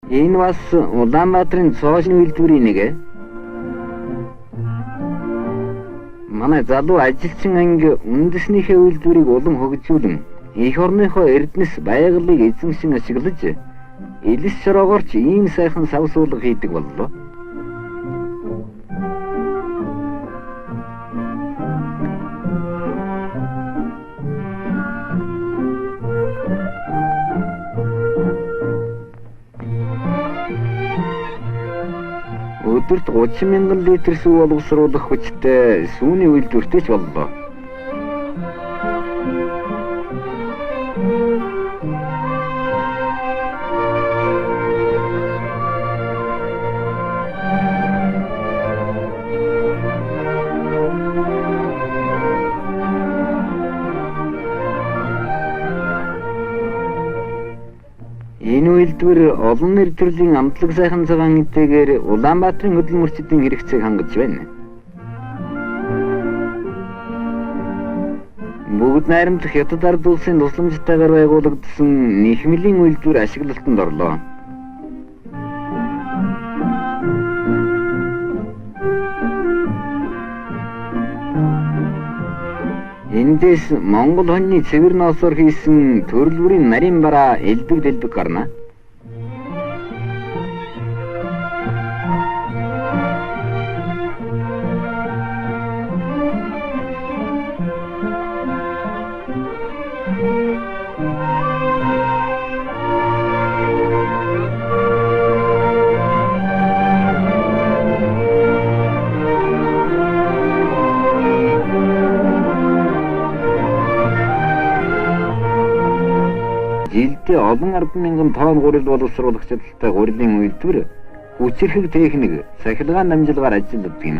Энэ бас Улаанбаатарын цоошны үйлдвэрийн нэг ээ. Манай залуу ажилчин анги үндэснийхээ үйлдвэрийг улам хөгжүүлэн эх орныхоо эрдэнэс байгалыг эзэмшин ашиглаж элс шороогоор ч ийм сайхан савсуулга хийдэг боллоо. Өдөрт 30 мянган литр сүү боловсруулах хүчтэй сүүний үйлдвэртэй ч боллоо. Энэ үйлдвэр олон нэр төрлийн амтлаг сайхан цагаан эдгээр Улаанбаатарын хөдөлмөрчдийн хэрэгцээг хангаж байна. Бүгд найрамдах Хятад ард улсын тусламжтайгаар байгуулагдсан нийгмийн үйлдвэр ашиглалтанд орлоо. Эндээс Монгол хоньны цэвэр ноосоор хийсэн төрөл бүрийн нарийн бараа элбэг гарна. Жилдээ олон 10,000 тонн гурил боловсруулах чадaltaй гурилын үйлдвэр хүчирхэг техник, сахилгаан дамжуулгаар ажилладаг юм.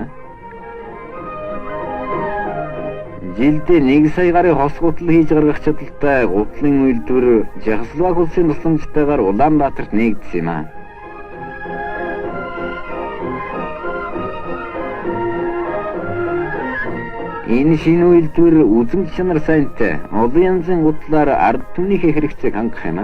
Жилдээ 1 сая гарын хос гутал хийж гаргах чадaltaй гутлын үйлдвэр Чехословак улсын тусламжтайгаар Улаанбаатарт нээгдсэн юм. Энэ шинэ үйлдвэр үзмж чанар сайнтай олон янзын гутлаар ард түмнийхээ хэрэгцээг хангах юм.